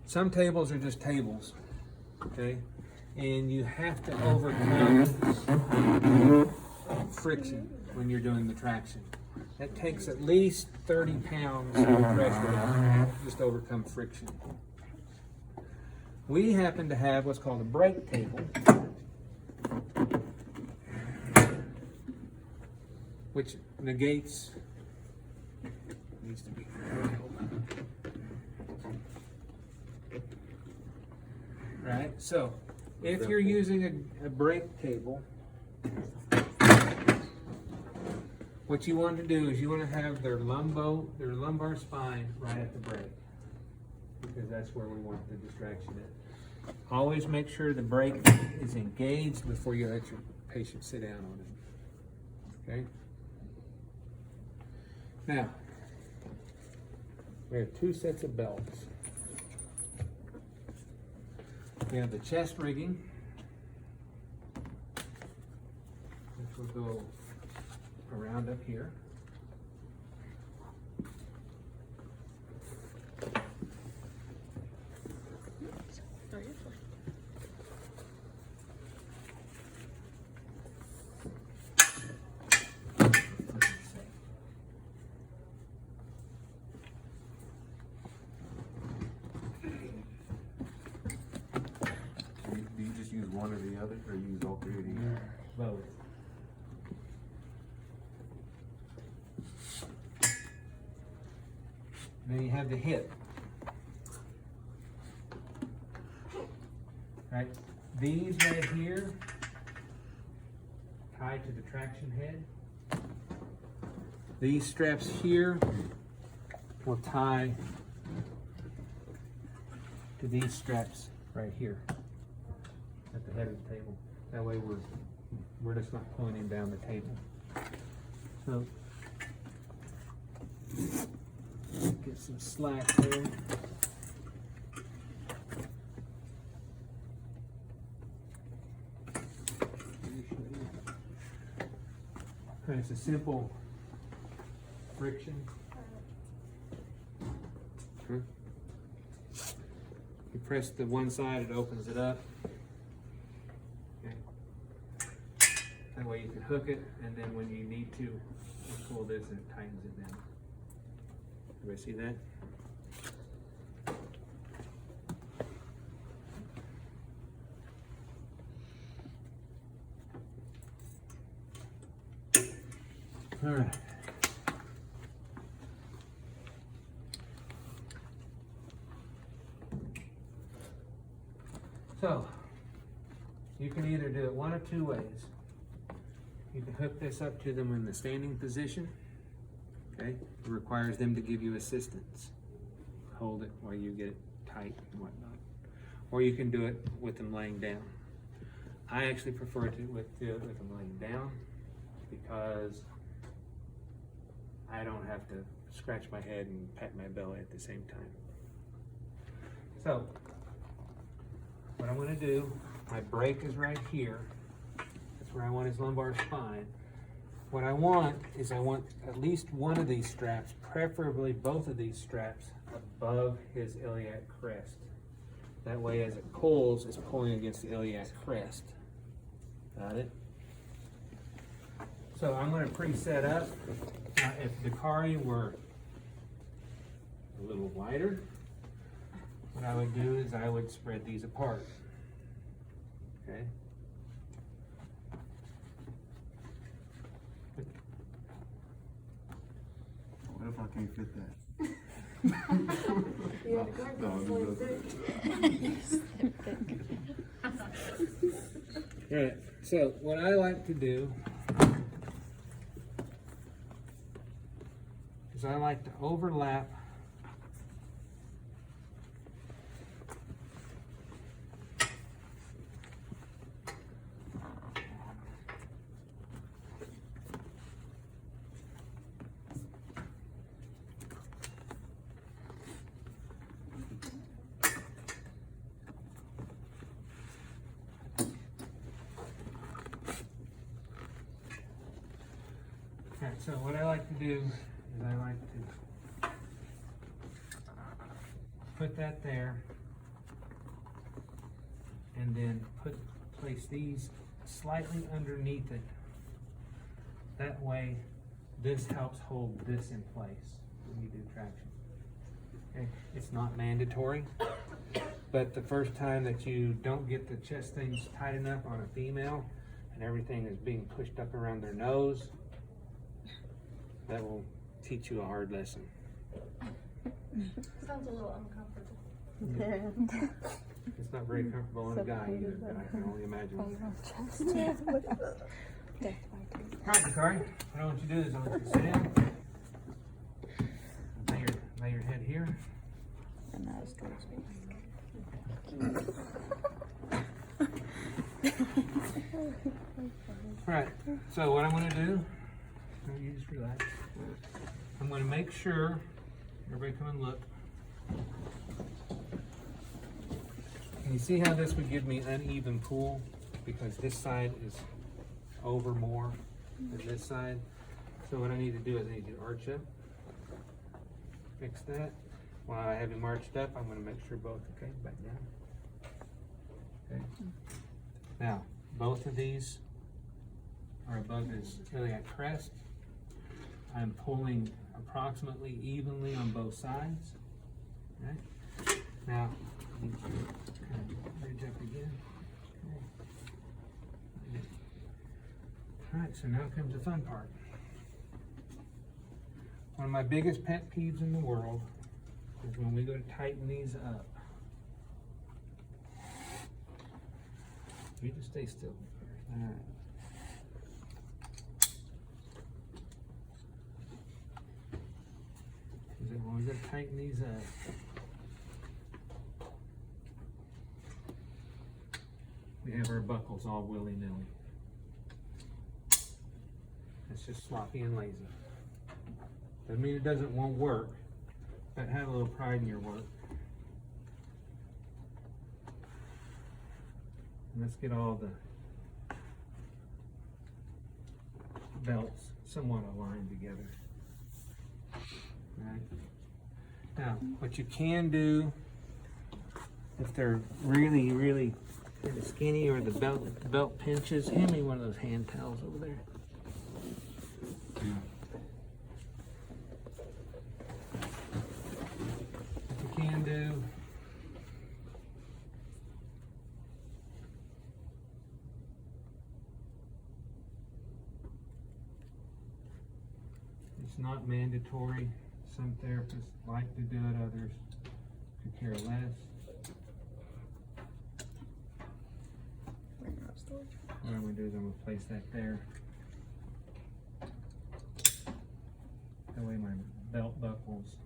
some tables are just tables, okay? And you have to overcome friction when you're doing the traction. That takes at least 30 pounds of pressure just to overcome friction. We happen to have what's called a brake table, which negates, needs to be right. So if you're using a brake table, what you want to do is you want to have their lumbar spine right at the brake, because that's where we want the distraction at. Always make sure the brake is engaged before you let your patient sit down on it. Okay? Now, we have two sets of belts. We have the chest rigging, which will go around up here. Do you just use one or the other, or use all three of these? Both. Then you have the hip. Right? These right here tie to the traction head. These straps here will tie to these straps right here at the head of the table. That way we're just not pulling him down the table. So get some slack there. And it's a simple friction. You press the one side, it opens it up. Okay. That way you can hook it, and then when you need to, you pull this and it tightens it down. Everybody see that? All right. So, you can either do it one of two ways. You can hook this up to them in the standing position. Okay, it requires them to give you assistance. Hold it while you get it tight and whatnot. Or you can do it with them laying down. I actually prefer to do it with them laying down because I don't have to scratch my head and pat my belly at the same time. So, what I'm going to do, my brake is right here. That's where I want his lumbar spine. What I want is I want at least one of these straps, preferably both of these straps, above his iliac crest. That way as it pulls, it's pulling against the iliac crest. Got it? So I'm going to pre-set up. Now if Dakari were a little wider, what I would do is I would spread these apart. Okay? What if I can't fit that? Alright, so what I like to do is I like to overlap so what I like to do is I like to put that there, and then place these slightly underneath it. That way, this helps hold this in place when you do traction. Okay, it's not mandatory, but the first time that you don't get the chest things tight enough on a female and everything is being pushed up around their nose, that will teach you a hard lesson. Sounds a little uncomfortable. It's not very comfortable on a guy either, but I can only imagine. Alright, Dakari, what I want you to do is I want you to sit down. Lay your head here. And that was towards me. Alright, so what I'm going to do, you just relax. I'm going to make sure, everybody come and look. Can you see how this would give me uneven pull? Because this side is over more than this side. So what I need to do is I need to arch up. Fix that. While I have him arched up, I'm going to make sure both, okay, back down. Okay. Now, both of these are above his iliac crest. I'm pulling approximately evenly on both sides. Right? Now, kind of bridge up again. Okay. Alright, so now comes the fun part. One of my biggest pet peeves in the world is when we go to tighten these up. You just stay still. Alright. When we go to tighten these up, we have our buckles all willy-nilly. It's just sloppy and lazy. Doesn't mean it won't work, but have a little pride in your work. And let's get all the belts somewhat aligned together. Right. Now, what you can do, if they're really, really kind of skinny or the belt pinches, hand me one of those hand towels over there. What you can do, it's not mandatory. Some therapists like to do it, others could care less. What I'm going to do is I'm going to place that there. That way my belt buckles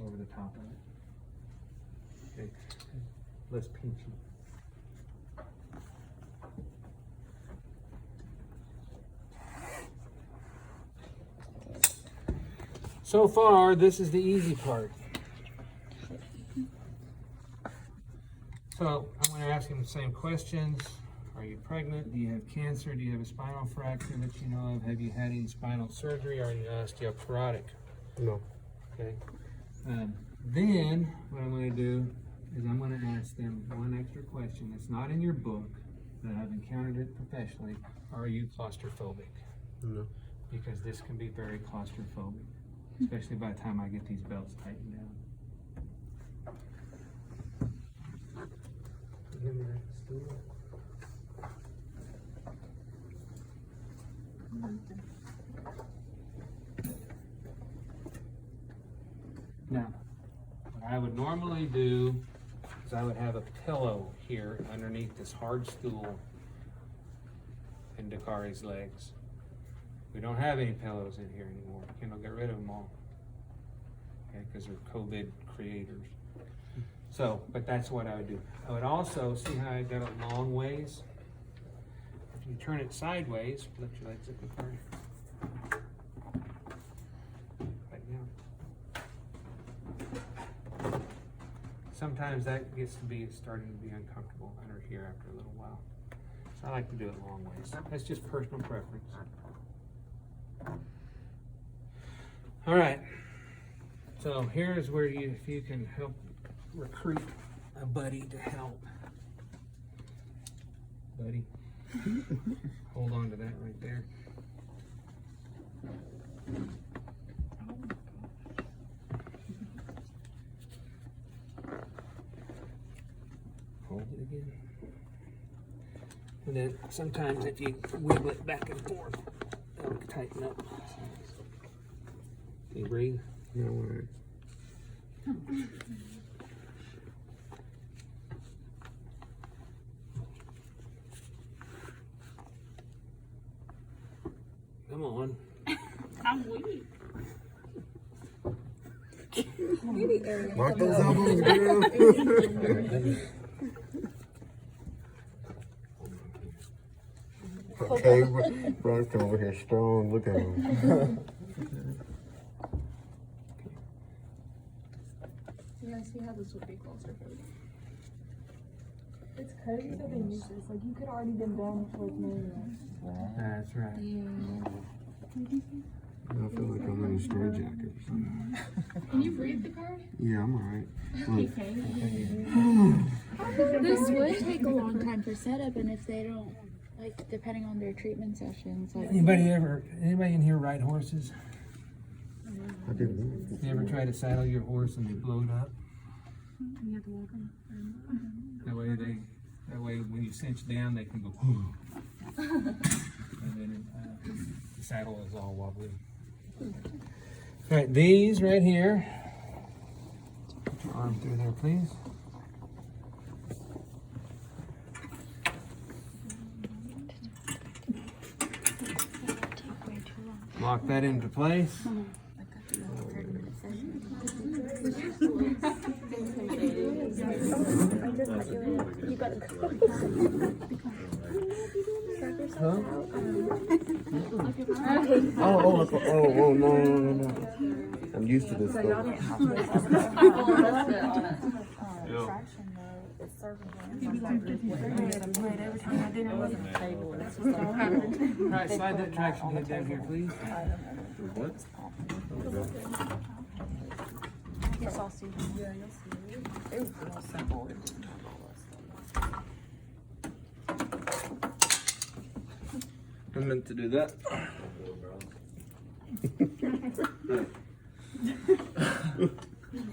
over the top of it. Okay, less pinchy. So far, this is the easy part. So I'm going to ask him the same questions. Are you pregnant? Do you have cancer? Do you have a spinal fracture that you know of? Have you had any spinal surgery? Are you osteoporotic? No. Okay. Then what I'm going to do is I'm going to ask them one extra question. It's not in your book, but I've encountered it professionally. Are you claustrophobic? No. Because this can be very claustrophobic, especially by the time I get these belts tightened down. Give me that stool. Now, what I would normally do is I would have a pillow here underneath this hard stool in Dakari's legs. We don't have any pillows in here anymore. Kendall got rid of them all. Okay, because they're COVID creators. So, but that's what I would do. I would also, see how I got it long ways? If you turn it sideways, lift your legs up apart. Right now. Sometimes that gets to be starting to be uncomfortable under here after a little while. So I like to do it long ways. That's just personal preference. All right. So here's where if you can help recruit a buddy to help. Buddy, hold on to that right there. Hold it again. And then sometimes if you wiggle it back and forth, that'll tighten up. Can you breathe? No, all right. Come on. I'm weak. Mark those elbows, girl. Okay, Bron's come over here strong. Look at him. Yeah, I see how this would be claustrophobic. It's crazy that they use this. Like, you could already been done for like millions. That's right. I feel like I'm in a straitjacket or something. Can you breathe the card? Yeah, I'm alright. You Look, can. This would take a long time for setup, and if they don't, like, depending on their treatment sessions, like. Anybody in here ride horses? I didn't. You ever try to saddle your horse and they blow it up? You have to walk them. That way when you cinch down, they can go, whoo. And then the saddle is all wobbly. All right, these right here. Put your arm through there, please. Lock that into place. Huh? Oh, no. I'm used to this stuff. All right, slide that traction head down here, please. What? Yes, I'll see. Yeah, you'll see. It was real simple. It didn't have all that stuff. I meant to do that.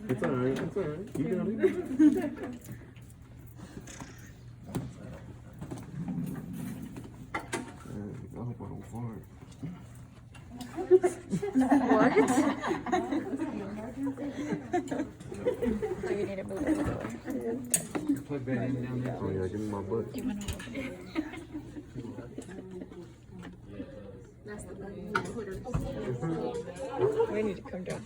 It's alright. You got it. I hope I don't fart. Do you need to move it over? Plug that in down there. Oh yeah, give me my butt. Do you want to? We need to come down.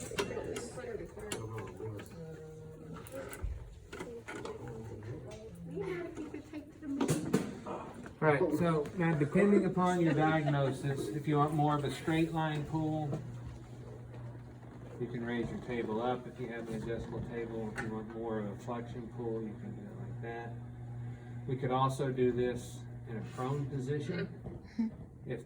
All right, so now depending upon your diagnosis, if you want more of a straight line pull, you can raise your table up. If you have an adjustable table, if you want more of a flexion pull, you can do it like that. We could also do this in a prone position. If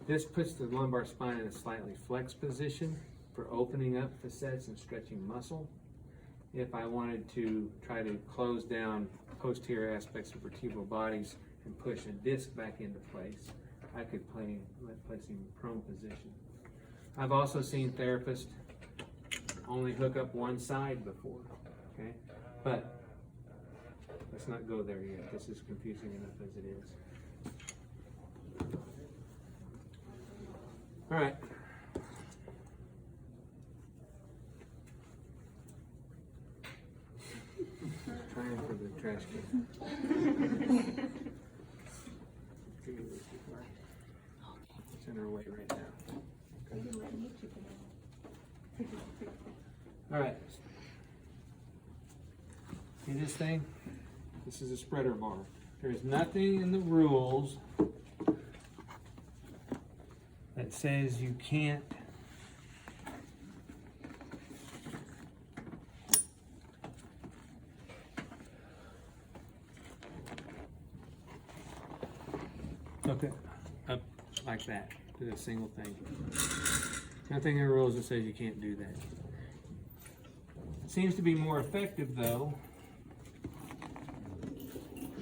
this puts the lumbar spine in a slightly flexed position for opening up facets and stretching muscle. If I wanted to try to close down posterior aspects of vertebral bodies and push a disc back into place, I could place him in prone position. I've also seen therapists only hook up one side before, okay? But let's not go there yet. This is confusing enough as it is. All right. Trying for the trash can. It's in her way right now. Okay. All right. See this thing? This is a spreader bar. There's nothing in the rules that says you can't hook it up like that to a single thing. Nothing in the rules that says you can't do that. It seems to be more effective though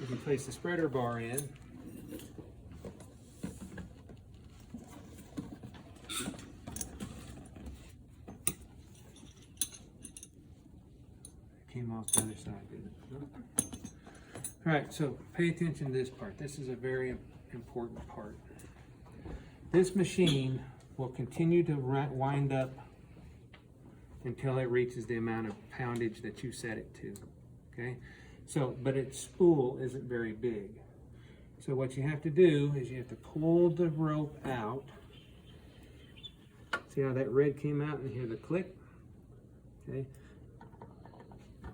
if you place the spreader bar in. Came off the other side, didn't it? All right, so pay attention to this part. This is a very important part. This machine will continue to wind up until it reaches the amount of poundage that you set it to, okay? So, but its spool isn't very big. So what you have to do is you have to pull the rope out. See how that red came out and hear the click? Okay.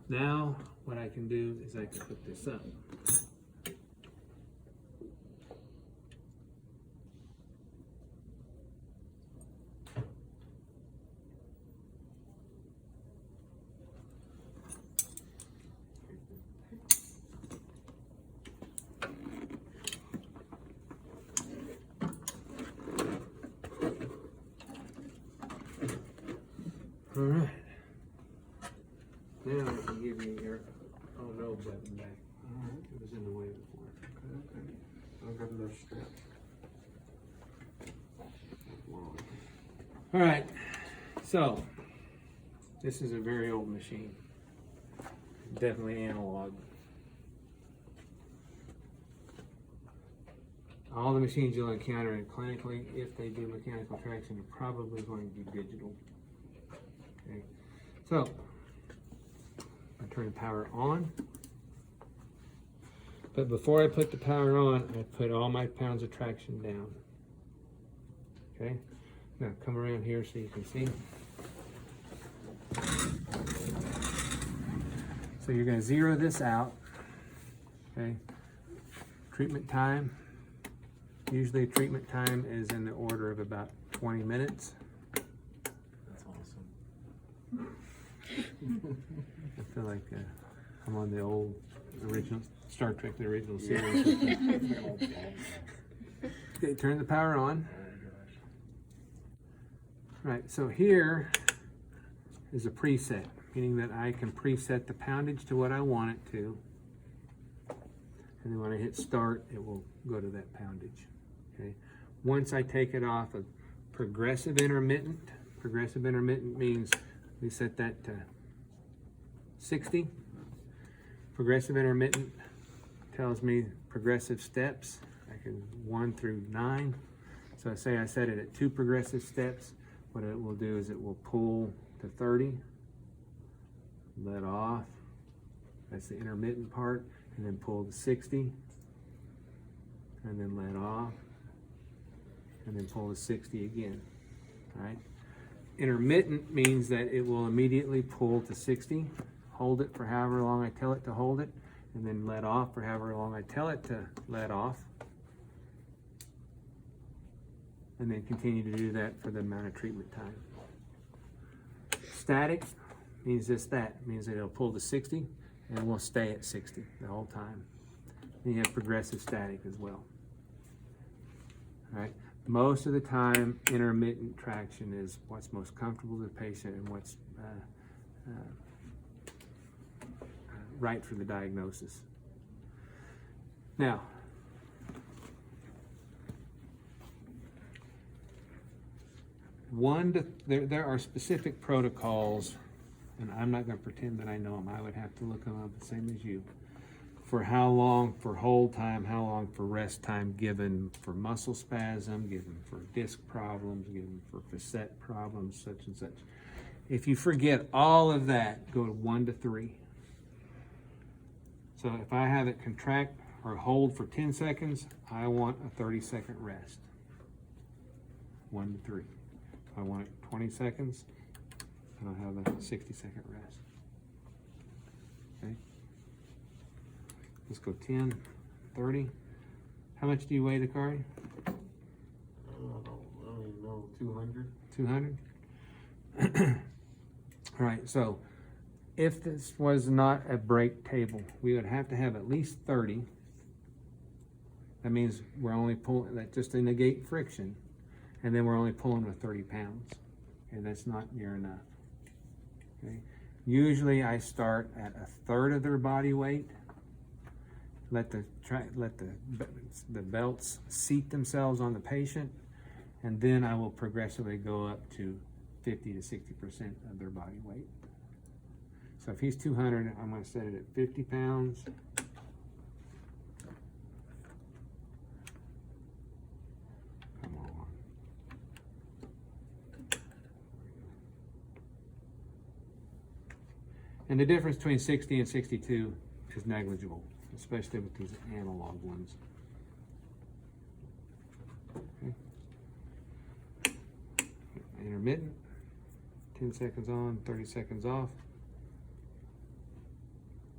Now, what I can do is I can put this up. All right. Now I can give you your oh no button back. It was in the way before. Okay. I don't got enough strap. All right. So this is a very old machine. Definitely analog. All the machines you'll encounter in clinically, if they do mechanical traction, are probably going to be digital. Okay. So I turn the power on. But before I put the power on, I put all my pounds of traction down. Okay? Now come around here so you can see. So you're going to zero this out. Okay? Treatment time. Usually treatment time is in the order of about 20 minutes. That's awesome. I feel like I'm on the old original Star Trek, the original series. Okay, turn the power on. Right, so here is a preset, meaning that I can preset the poundage to what I want it to. And then when I hit start, it will go to that poundage. Okay. Once I take it off of progressive intermittent means we set that to 60. Progressive intermittent tells me progressive steps. I can 1 through 9. So say I set it at 2 progressive steps. What it will do is it will pull to 30, let off. That's the intermittent part, and then pull to 60, and then let off, and then pull to 60 again. All right. Intermittent means that it will immediately pull to 60. Hold it for however long I tell it to hold it, and then let off for however long I tell it to let off. And then continue to do that for the amount of treatment time. Static means just that. It means that it'll pull to 60 and we'll stay at 60 the whole time. And you have progressive static as well. All right. Most of the time, intermittent traction is what's most comfortable to the patient and what's right for the diagnosis. Now, there are specific protocols, and I'm not going to pretend that I know them. I would have to look them up the same as you. For how long for hold time, how long for rest time, given for muscle spasm, given for disc problems, given for facet problems, such and such. If you forget all of that, go to 1 to 3. So if I have it contract or hold for 10 seconds, I want a 30-second rest. 1 to 3. If I want it 20 seconds, I'll have a 60-second rest. Okay. Let's go 10, 30. How much do you weigh, Dakari? I don't even know, 200? 200? All right, so if this was not a brake table, we would have to have at least 30. That means we're only pulling, that just to negate friction, and then we're only pulling with 30 pounds. Okay, that's not near enough. Okay, usually I start at a third of their body weight. Let the belts seat themselves on the patient, and then I will progressively go up to 50 to 60% of their body weight. So if he's 200, I'm going to set it at 50 pounds. Come on. And the difference between 60 and 62 is negligible, especially with these analog ones. Okay. Intermittent, 10 seconds on, 30 seconds off.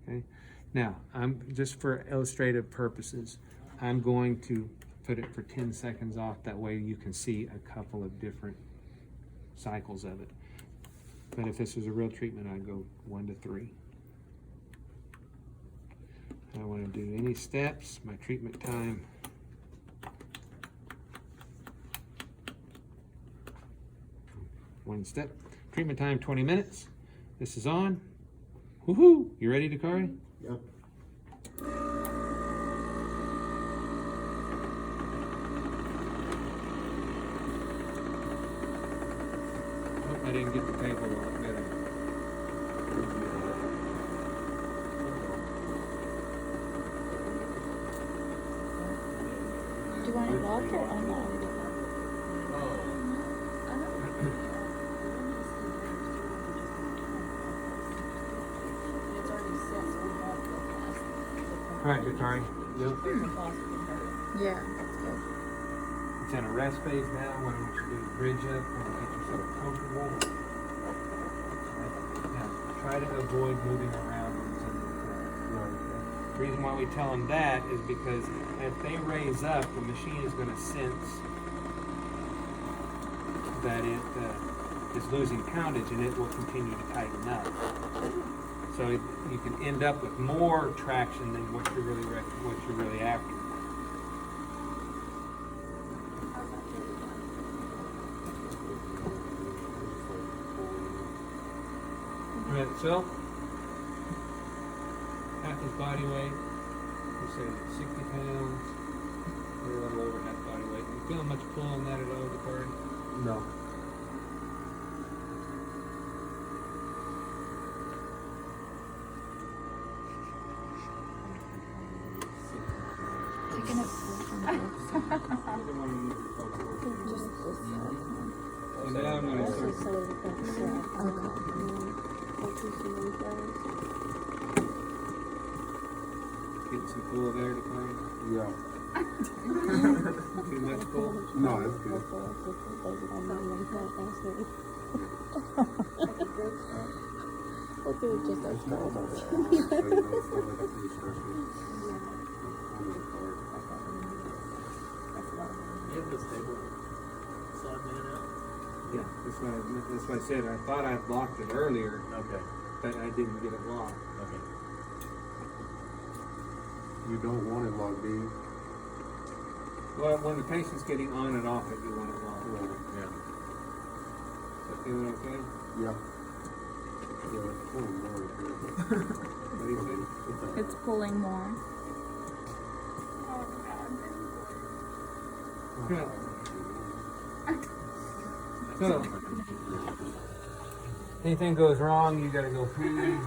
Okay. Now, I'm just for illustrative purposes, I'm going to put it for 10 seconds off. That way you can see a couple of different cycles of it. But if this was a real treatment, I'd go 1 to 3. I don't want to do any steps. My treatment time. One step. Treatment time 20 minutes. This is on. Woohoo! You ready, Dakari? Yep. Oh, I didn't get the table off. Do you want it locked or unlocked? All right, Dakari. Yeah, that's good. It's in a rest phase now. What I want you to do is bridge up and get yourself comfortable. Right. Now, try to avoid moving around when it's under the current. The reason why we tell them that is because if they raise up, the machine is going to sense that it is losing poundage, and it will continue to tighten up. So you can end up with more traction than what you're really after. All right, so half his body weight. You say 60 pounds. We're a little over half body weight. You feeling much pull on that at all, Dakari? No. Taking it from And now I'm going to start. Getting some pull there, Dakari? Yeah. Too much pull? No, that's good. We'll do it just as girls over there. Yeah, that's what I said. I thought I blocked it earlier, Okay. but I didn't get it locked. Okay. You don't want it locked, do you? Well, when the patient's getting on and off it, you want it locked. Yeah. Is that feeling okay? Yeah. Yeah, it's full of words, yeah. What do you think? It's all right. It's pulling more. Good. So, anything goes wrong, you gotta go pee. Something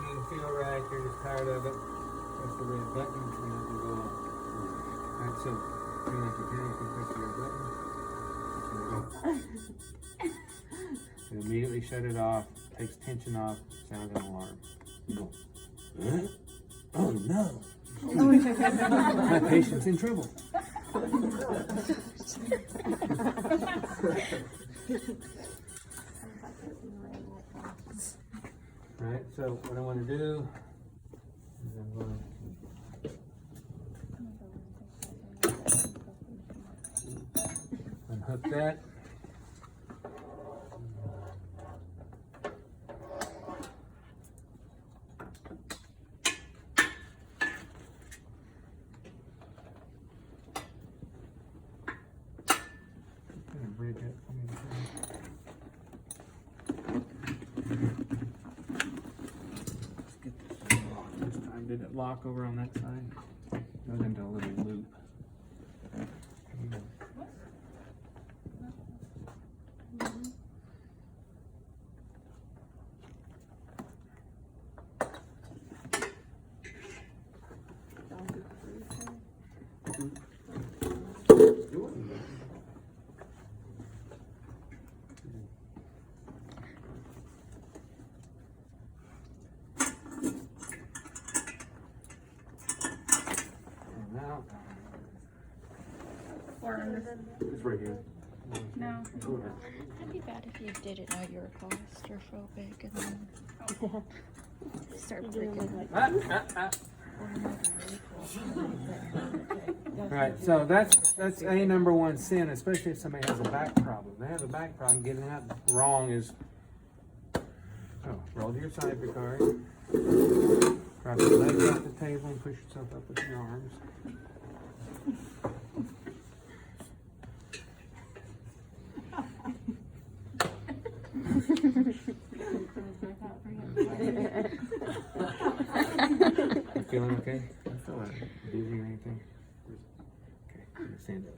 didn't feel right, you're just tired of it. Press the red button, and it will go off. Alright, so, feel like you're here, you can press your button. You immediately shut it off, takes tension off, sounds an alarm. You go, huh? Oh no! My patient's in trouble. Right, so what I want to do is I'm going to unhook that. Bridge it for me. that lock over on that side. Goes into a little loop. Now, Or under. It's right here. No. That'd be bad if you didn't know you were claustrophobic and then start freaking. Alright, so that's a number one sin, especially if somebody has a back problem. They have a back problem, getting out wrong is, roll to your side of your card. Drop your legs off the table and push yourself up with your arms. You feeling okay? I feel like Dizzy or anything? Okay, I'm gonna stand up.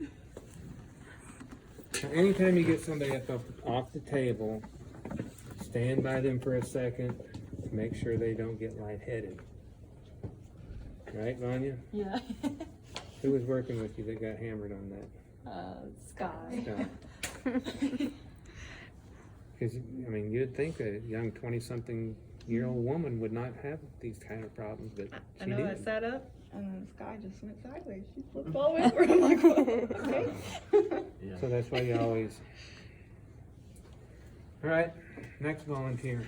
So anytime you get somebody up off the table, stand by them for a second to make sure they don't get lightheaded. Right, Vanya? Yeah. Who was working with you that got hammered on that? Sky. Because, I mean, you'd think a young 20-something-year-old woman would not have these kind of problems, but I she know, I did. sat up and then Sky just went sideways. She flipped all over. I'm like, okay. yeah. So that's why you always... All right, next volunteer.